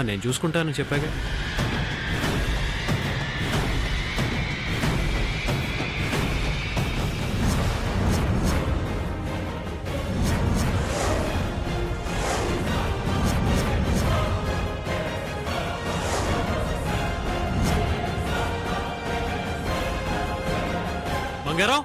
నేను చూసుకుంటానని చెప్పాగా. బంగారం,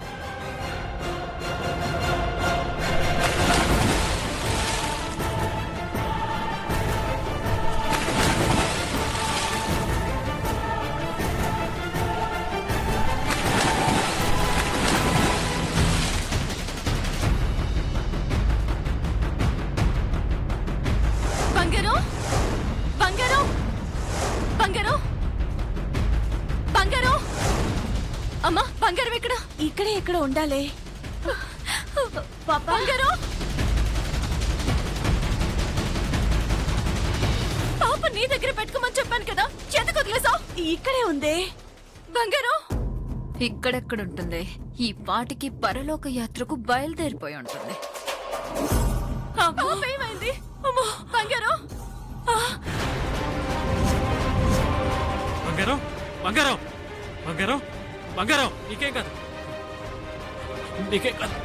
బంగారం, బంగారం, బంగారం, బంగారం. అమ్మా, బంగారం ఎక్కడ? ఇక్కడే ఎక్కడ ఉండాలి. బంగారం, పాప నీ దగ్గర పెట్టుకోమని చెప్పాను కదా, ఎందుకు వదిలేసావు? ఇక్కడే ఉందే. బంగారం ఇక్కడెక్కడుంటుంది? ఈ పాటికి పరలోక యాత్రకు బయలుదేరిపోయి ఉంటుంది. పాప ఏమైంది? అమ్మో, బంగారం, బంగారం, బంగారం, బంగారం, బంగారం, నీకేం కాదు, నీకేం కాదు.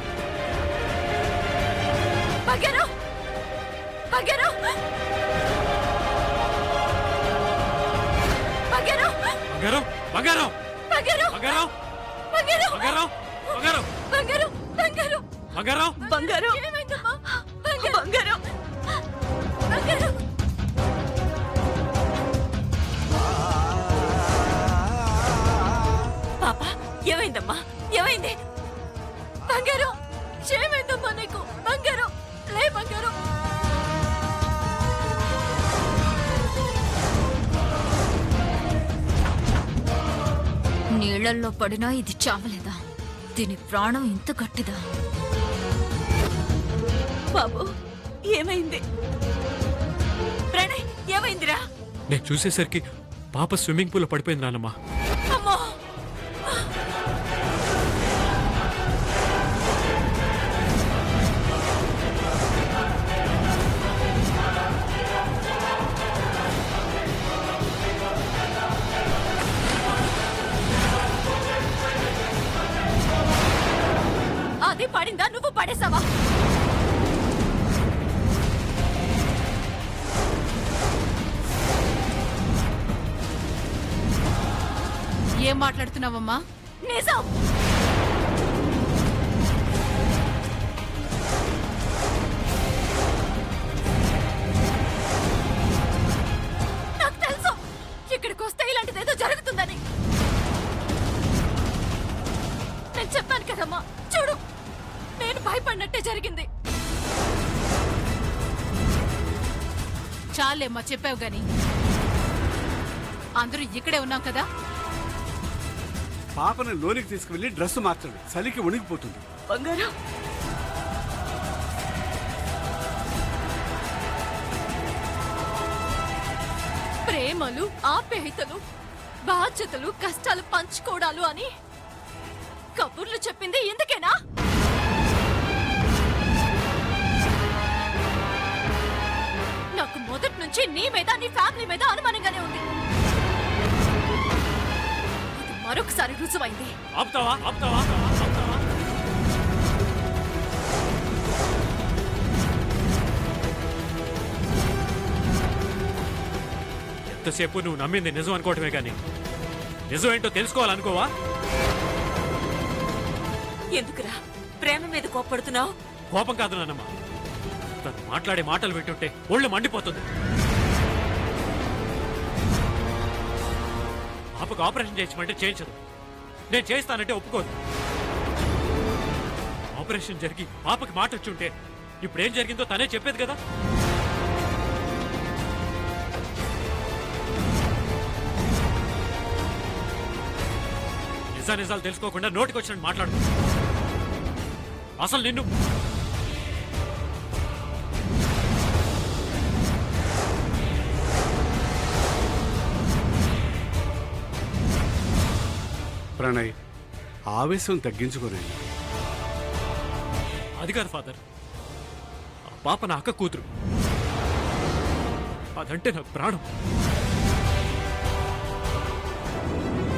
బంగారం, బంగారం, బంగారం, బంగారం, బంగారం, బంగారం, బంగారం, బంగారం, బంగారం, బంగారం, బంగారం, బంగారం, బంగారం. బంగారం, ఏమైందమ్మా? బంగారం. బంగారం, పాప ఏమైందమ్మా? ఏమైంది? బంగారం, ఏమైందమ్మా నీకు? బంగారం, లే బంగారం. నీళ్లల్లో పడినా ఇది చావలేదా? దీని ప్రాణం ఇంత గట్టిదా? బాబు ఏమైంది? ప్రణయ్ ఏమైందిరా? నేను చూసేసరికి పాప స్విమ్మింగ్ పూల్ లో పడిపోయింది నాన్నమ్మా. అమ్మో, అది పడిందా, నువ్వు పడేసావా? ఏం మాట్లాడుతున్నావమ్మా? నిజం. నాకు తెలుసు ఇక్కడికి వస్తే ఇలాంటిదేదో జరుగుతుందని. నేను చెప్పాను కదమ్మా, చూడు, నేను భయపడినట్టే జరిగింది. చాలేమ్మా, చెప్పావు గాని. అందరూ ఇక్కడే ఉన్నాం కదా. పాపను లోనికి తీసుకువెళ్ళి డ్రెస్ మార్చండి, చలికి వణికిపోతుంది. బంగారం, ప్రేమలు, ఆప్యాయతలు, బాధ్యతలు, కష్టాలు పంచుకోవడాలు అని కబుర్లు చెప్పింది ఎందుకేనా? నాకు మొదటి నుంచి నీ మీద, నీ ఫ్యామిలీ మీద అనుమానంగానే ఉంది. అది మరొకసారి రుజువైంది. ఆపుతావా, ఆపుతావా, ఆపుతావా? ఎంతసేపు నువ్వు నమ్మింది నిజం అనుకోవటమే కానీ నిజం ఏంటో తెలుసుకోవాలనుకోవా? ఎందుకురా ప్రేమ మీద కోప్పడుతున్నావు? కోపం కాదు నాన్నమ్మ, తను మాట్లాడే మాటలు వింటుంటే ఒళ్ళు మండిపోతుంది. పాపకు ఆపరేషన్ చేయించమంటే చేయించదు, నేను చేయిస్తానంటే ఒప్పుకోదు. ఆపరేషన్ జరిగి పాపకి మాట వచ్చి ఉంటే ఇప్పుడు ఏం జరిగిందో తనే చెప్పేది కదా. నిజాలు తెలుసుకోకుండా నోటికి వచ్చినట్టు మాట్లాడు. అసలు నిన్ను ప్రణయ్, ఆవేశం తగ్గించుకోనే. అది కాదు ఫాదర్, ఆ పాప నా అక్క కూతురు. అదంటే నాకు ప్రాణం.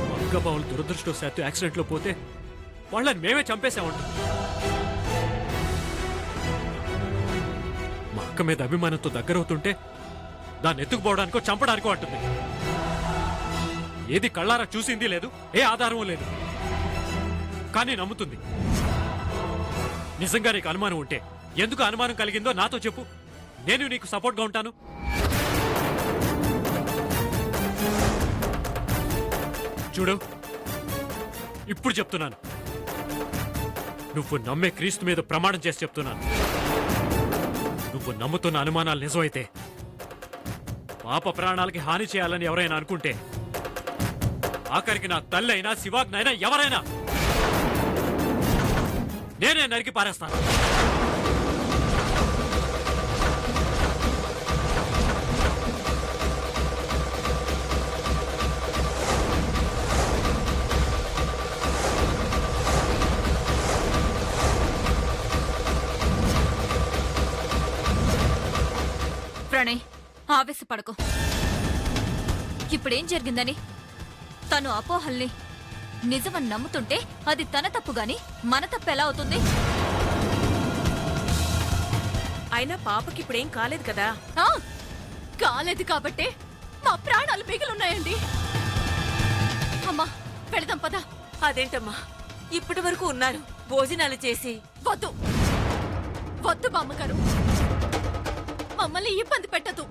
మా అక్క బావులు దురదృష్టవశాత్తు యాక్సిడెంట్లో పోతే వాళ్ళని మేమే చంపేశామంటాం. మా అక్క మీద అభిమానంతో దగ్గరవుతుంటే దాన్ని ఎత్తుకుపోవడానికో చంపడానికో అంటుంది. ఏది కళ్ళారా చూసింది లేదు, ఏ ఆధారమూ లేదు, కానీ నమ్ముతుంది. నిజంగా నీకు అనుమానం ఉంటే ఎందుకు అనుమానం కలిగిందో నాతో చెప్పు, నేను నీకు సపోర్ట్గా ఉంటాను. చూడు, ఇప్పుడు చెప్తున్నాను, నువ్వు నమ్మే క్రీస్తు మీద ప్రమాణం చేసి చెప్తున్నాను. నువ్వు నమ్ముతున్న అనుమానాలు నిజమైతే పాప ప్రాణాలకి హాని చేయాలని ఎవరైనా అనుకుంటే, ఆఖరికి నా తల్లి అయినా శివాజ్ఞైనా ఎవరైనా నేనే నరికి పారేస్తాను. ప్రణయ్, ఆవేశపడకు. ఇప్పుడేం జరిగిందని తను అపోహల్ని నిజమని నమ్ముతుంటే అది తన తప్పు గాని మన తప్పు ఎలా అవుతుంది? అయినా పాపకి ఇప్పుడేం కాలేదు కదా. ఆ, కాలేదు కాబట్టే మా ప్రాణాలు మిగిలిన్నాయండి. అమ్మా, పెడదాం పద. అదేంటమ్మా, ఇప్పటి వరకు ఉన్నారు, భోజనాలు చేసి. వద్దు వద్దు బామ్మగారు, మమ్మల్ని ఇబ్బంది పెట్టదు.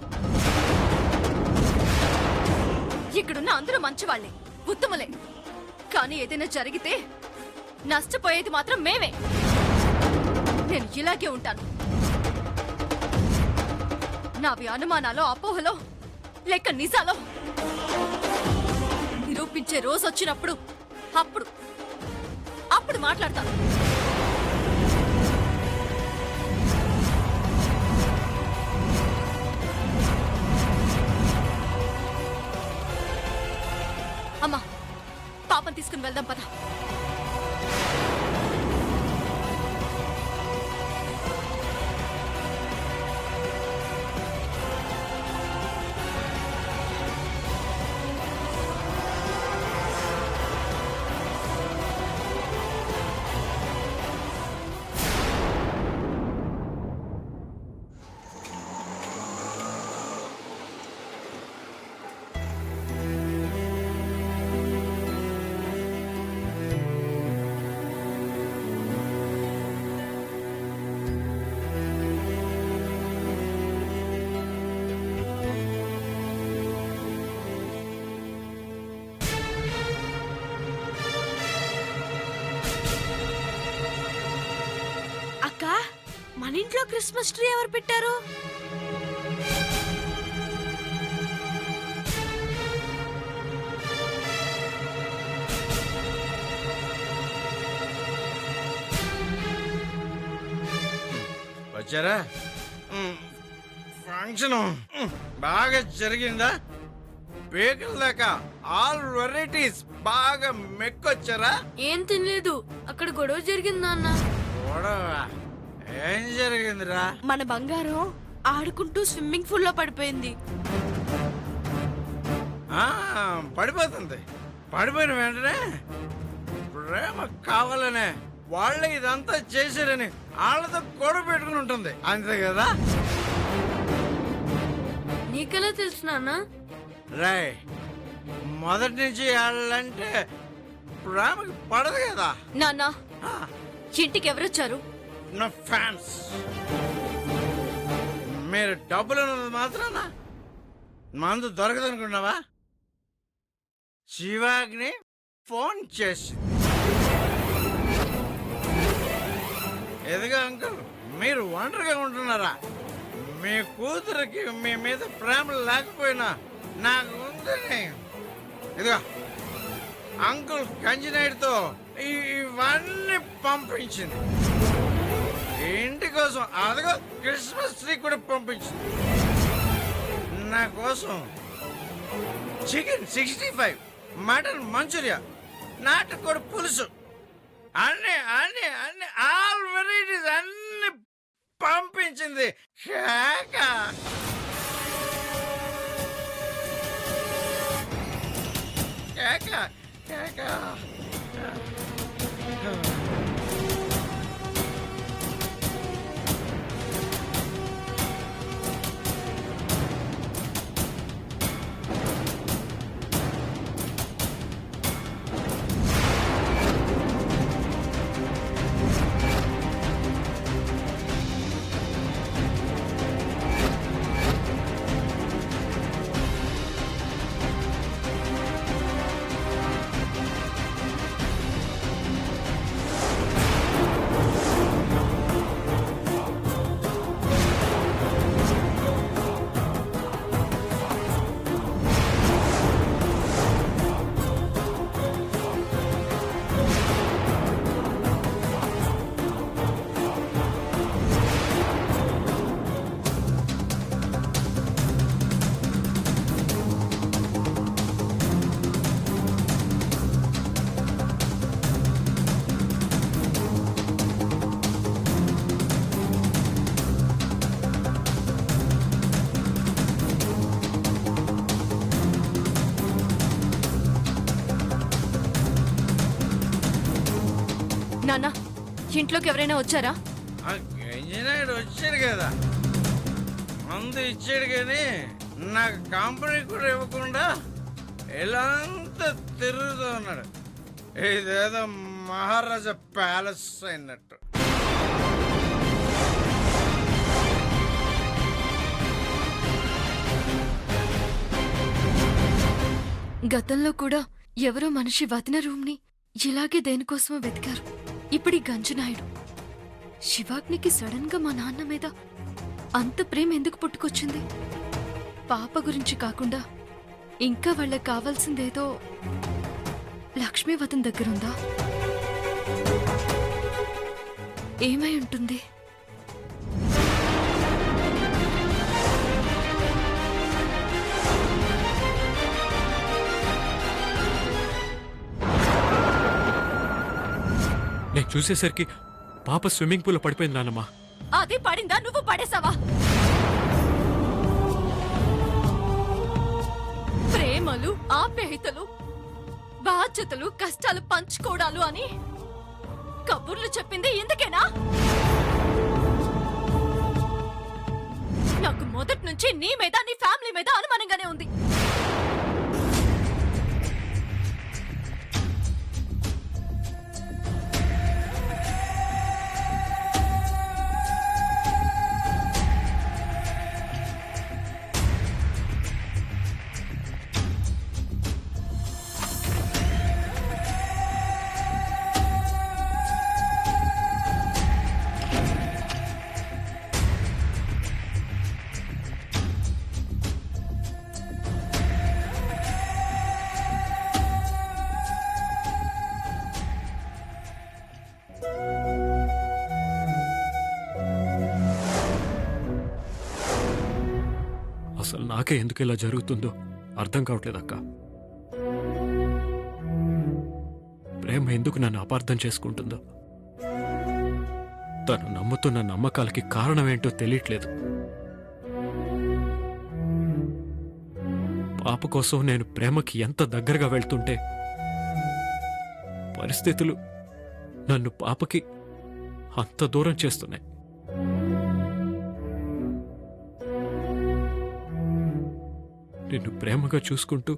ఇక్కడున్న అందరూ మంచివాళ్లే, ఉత్తములే. కానీ ఏదైనా జరిగితే నష్టపోయేది మాత్రం మేమే. నేను ఇలాగే ఉంటాను. నావి అనుమానాలో, అపోహలో, లేక నిజాలో నిరూపించే రోజు వచ్చినప్పుడు అప్పుడు అప్పుడు మాట్లాడతాను. అమ్మా, పాపం తీసుకుని వెళ్దాం పద. అక్క, మన ఇంట్లో క్రిస్మస్ ట్రీ ఎవరు పెట్టారు? వచ్చారా? ఫంక్షన్ బాగా జరిగిందా? బేకల్ దాకా ఆల్ వెరైటీస్ బాగా మెక్కొచ్చారా? ఏం తినలేదు, అక్కడ గొడవ జరిగింది నాన్న. గొడవ ఏం జరిగిందిరా? మన బంగారం ఆడుకుంటూ స్విమ్మింగ్ పూల్ లో పడిపోయింది. ఆ, పడిపోతుంది. పడిపోయిన వెంటనే ప్రేమ కావాలనే వాళ్ళే ఇదంతా చేశారని వాళ్ళతో గొడవ పెట్టుకుని ఉంటుంది, అంతే కదా? నీకెలా తెలుసు నాన్న? రాయ్, మొదటి నుంచి వాళ్ళంటే ప్రేమకి పడదు కదా. నాన్న, ఇంటికి ఎవరొచ్చారు? నా ఫ్యాన్స్. మీరు డబ్బులు ఉన్నది మాత్రాన మందు దొరకదనుకున్నావా? శివాగ్ని ఫోన్ చేసి, ఎదుగా అంకుల్, మీరు ఒంటరిగా ఉంటున్నారా? మీ కూతురికి మీ మీద ప్రేమ లేకపోయినా నాకు ఉందని ఇదిగా అంకుల్ కంజినైడ్తో ఇవన్నీ పంపించింది. ఇంటి కోసం అదిగో క్రిస్మస్ ట్రీ కూడా పంపించింది. నా కోసం చికెన్ 65, మటన్ మంచూరియా, నాటుకోడి పులుసు, అన్ని అన్ని అన్ని ఆల్ వెరైటీస్ అన్ని పంపించింది. లేక నాన్న ఇంట్లోకి ఎవరైనా వచ్చారా? ఆ గంజినాయుడు వచ్చాడు కదా, మందు ఇచ్చాడు కానీ నాకు కంపెనీ కూడా ఇవ్వకుండా ఇలా అంతా తిరుగుతూ ఉన్నాడు. ఇదేదో మహారాజా ప్యాలెస్ అయినట్టు. గతంలో కూడా ఎవరో మనిషి వదిన రూమ్ ని ఇలాగే దేనికోసమో వెతికారు. ఇప్పుడు ఈ గంజనాయుడు శివాగ్నికి సడన్ గా మా నాన్న మీద అంత ప్రేమ ఎందుకు పుట్టుకొచ్చింది? పాప గురించి కాకుండా ఇంకా వాళ్ళకి కావాల్సిందేదో లక్ష్మీ వదన్ దగ్గరుందా? ఏమై ఉంటుంది? నేను చూసేసరికి పాప స్విమ్మింగ్ పూల్లో పడిపోయింది నాన్నమ్మా. అది పడిందా, నువ్వు పడేసావా? ప్రేమలు, ఆప్యాయతలు, బాధ్యతలు, కష్టాలు పంచుకోవడాలు అని కబుర్లు చెప్పింది ఎందుకేనా? నాకు మొదటి నుంచి నీ మీద, నీ ఫ్యామిలీ మీద అనుమానంగానే ఉంది. అసలు నాకే ఎందుకు ఇలా జరుగుతుందో అర్థం కావట్లేదక్క. ప్రేమ ఎందుకు నన్ను అపార్థం చేసుకుంటుందో, తను నమ్ముతున్న నమ్మకాలకి కారణమేంటో తెలియట్లేదు. పాప కోసం నేను ప్రేమకి ఎంత దగ్గరగా వెళ్తుంటే పరిస్థితులు నన్ను పాపకి అంత దూరం చేస్తున్నాయి. నిన్ను ప్రేమగా చూసుకుంటూ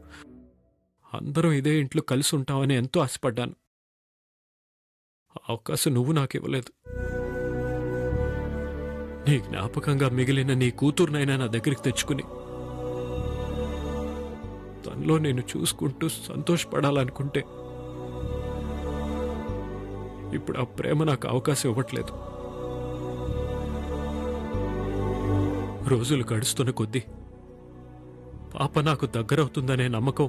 అందరం ఇదే ఇంట్లో కలిసి ఉంటామని ఎంతో ఆశపడ్డాను. ఆ అవకాశం నువ్వు నాకు ఇవ్వలేదు. నీ జ్ఞాపకంగా మిగిలిన నీ కూతురునైనా నా దగ్గరికి తెచ్చుకుని తనలో నేను చూసుకుంటూ సంతోషపడాలనుకుంటే ఇప్పుడు ఆ ప్రేమ నాకు అవకాశం ఇవ్వట్లేదు. రోజులు గడుస్తున్న కొద్దీ పాప నాకు దగ్గరవుతుందనే నమ్మకం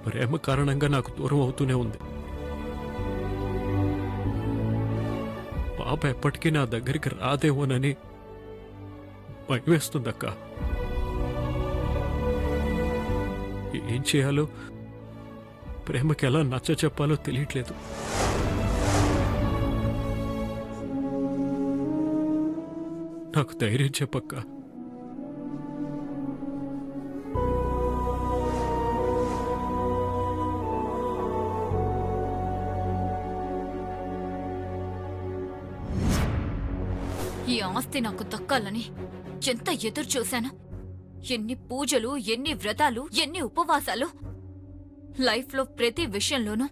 ప్రేమ కారణంగా నాకు దూరం అవుతూనే ఉంది. పాప ఎప్పటికీ నా దగ్గరికి రాదేమోనని భయం వేస్తుందక్క. ఏం చేయాలో, ప్రేమకి ఎలా నచ్చ చెప్పాలో తెలియట్లేదు. నాకు ధైర్యం చెప్పక్క. ఈ ఆస్తి నాకు దక్కాలని ఎంత ఎదురు చూశాను. ఎన్ని పూజలు, ఎన్ని వ్రతాలు, ఎన్ని ఉపవాసాలు. లైఫ్లో ప్రతి విషయంలోనూ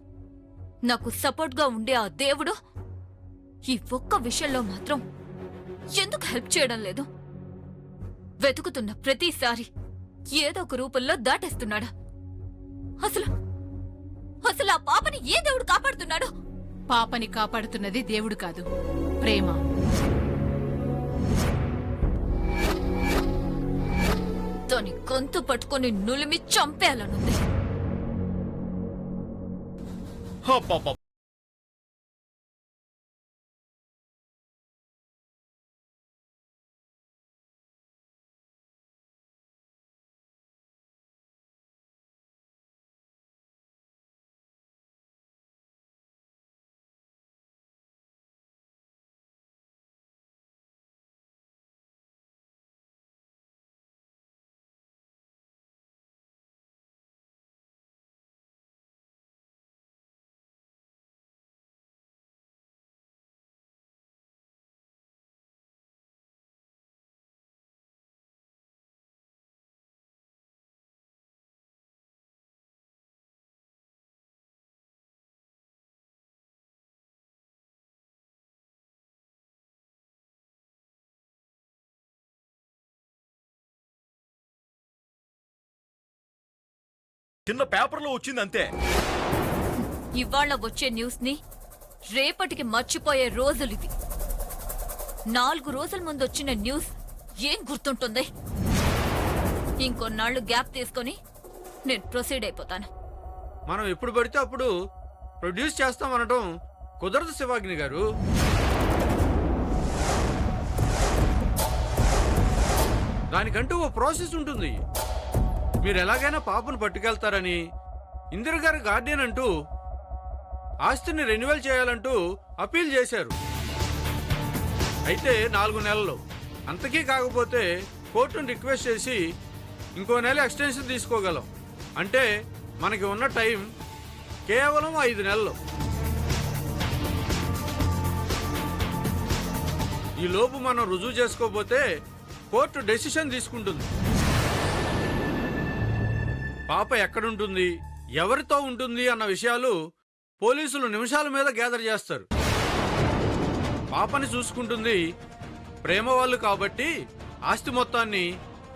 నాకు సపోర్ట్గా ఉండే ఆ దేవుడు ఈ ఒక్క విషయంలో మాత్రం ఎందుకు హెల్ప్ చేయడం లేదు? వెతుకుతున్న ప్రతిసారి ఏదో ఒక రూపంలో దాటేస్తున్నాడు. అసలు అసలు ఆ పాపని ఏ దేవుడు కాపాడుతున్నాడు? పాపని కాపాడుతున్నది దేవుడు కాదు, ప్రేమ. దాని గొంతు పట్టుకొని నులిమి చంపేయాలనుంది. అబ్బబ్బ! చిన్న పేపర్లో వచ్చింది అంతే. ఇవాళ వచ్చే న్యూస్ ని రేపటికి మర్చిపోయే రోజులివి. 4 రోజుల ముందు వచ్చిన న్యూస్ ఏం గుర్తుంటుంది? ఇంకొన్నాళ్ళు గ్యాప్ తీసుకొని నేను ప్రొసీడ్ అయిపోతాను. మనం ఎప్పుడు పడితే అప్పుడు ప్రొడ్యూస్ చేస్తామనటం కుదరదు శివాగ్ని గారు. దానికంటూ ఓ ప్రాసెస్ ఉంటుంది. మీరు ఎలాగైనా పాపను పట్టుకెళ్తారని ఇందిరగారి గార్డియన్ అంటూ ఆస్తిని రెన్యువల్ చేయాలంటూ అప్పీల్ చేశారు. అయితే 4 నెలలు, అంతకీ కాకపోతే కోర్టును రిక్వెస్ట్ చేసి ఇంకో నెల ఎక్స్టెన్షన్ తీసుకోగలం. అంటే మనకి ఉన్న టైం కేవలం 5 నెలలు. ఈ లోపు మనం రుజువు చేసుకోకపోతే కోర్టు డెసిషన్ తీసుకుంటుంది. పాప ఎక్కడుంటుంది, ఎవరితో ఉంటుంది అన్న విషయాలు పోలీసులు నిమిషాల మీద గ్యాదర్ చేస్తారు. పాపని చూసుకుంటుంది ప్రేమ వాళ్ళు కాబట్టి ఆస్తి మొత్తాన్ని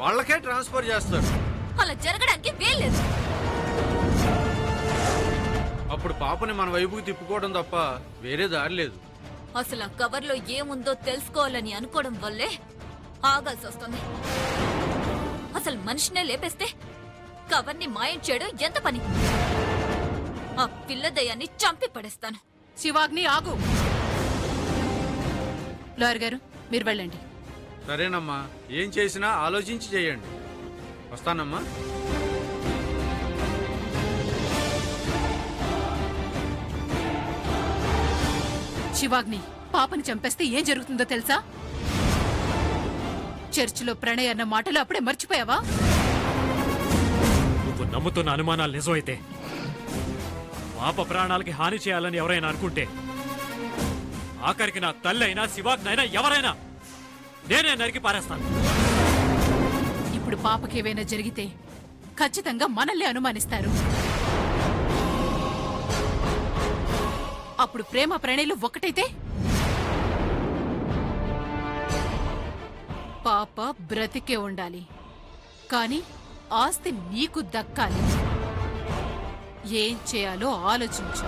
వాళ్ళకే ట్రాన్స్ఫర్ చేస్తారు. అలా జరగడానికి వీల్లేదు. అప్పుడు పాపని మన వైపుకి తిప్పుకోవడం తప్ప వేరే దారి లేదు. అసలు ఆ కవర్లో ఏముందో తెలుసుకోవాలని అనుకోవడం వల్లే ఆగాల్సి వస్తుంది. అసలు మనిషినే లేపేస్తే కవర్ని మాయం చేయడం ఎంత పని? ఆ పిల్ల దయ్యాన్ని చంపి పడేస్తాను. శివాగ్ని ఆగు. లాయర్ గారు, మీరు వెళ్ళండి. సరేనమ్మా, ఏం చేసినా ఆలోచించి చేయండి. వస్తానమ్మా. శివాగ్ని, పాపని చంపేస్తే ఏం జరుగుతుందో తెలుసా? చర్చిలో ప్రణయ్ అన్న మాటలు అప్పుడే మర్చిపోయావా? నువ్వు నమ్ముతున్న అనుమానాలు నిజమైతే, పాప ప్రాణాలకి హాని చేయాలని ఎవరైనా అనుకుంటే, ఆఖరికి నా తల్లి అయినా శివాగ్నైనా ఎవరైనా నేనే నరికి పారేస్తాను. ఇప్పుడు పాపకేవైనా జరిగితే ఖచ్చితంగా మనల్ని అనుమానిస్తారు. అప్పుడు ప్రేమ ప్రణయలు ఒక్కటైతే పాప బ్రతికే ఉండాలి, కానీ ఆస్తి నీకు దక్కాలి. ఏం చేయాలో ఆలోచించు.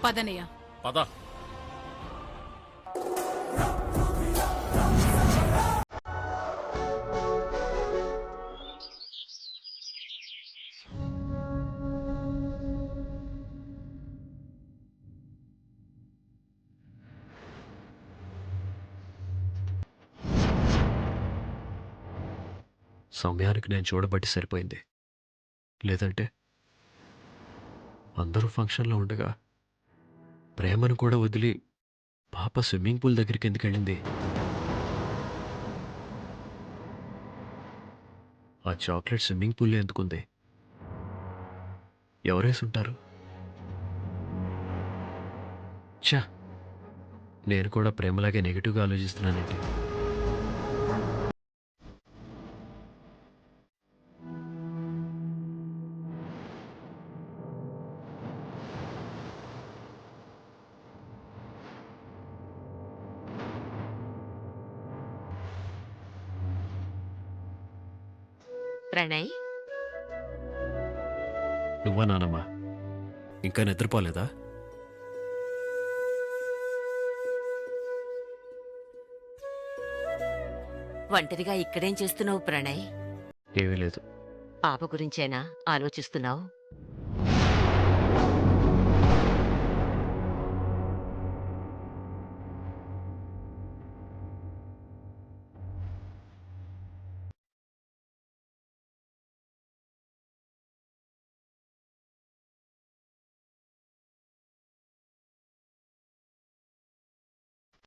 పదనయ్య. పద. సమయానికి నేను చూడబట్టి సరిపోయింది. లేదంటే అందరూ ఫంక్షన్లో ఉండగా ప్రేమను కూడా వదిలి పాప స్విమ్మింగ్ పూల్ దగ్గరికి ఎందుకు వెళ్ళింది? ఆ చాక్లెట్ స్విమ్మింగ్ పూల్లో ఎందుకుంది? ఎవరేసుంటారు? ఛా, నేను కూడా ప్రేమలాగే నెగిటివ్గా ఆలోచిస్తున్నానండి. ప్రణయ్, నువ్వా నానమ్మా? ఇంకా నిద్రపోలేదా? ఒంటరిగా ఇక్కడేం చేస్తున్నావు ప్రణయ్? ఏమీ లేదు. పాప గురించేనా ఆలోచిస్తున్నావు?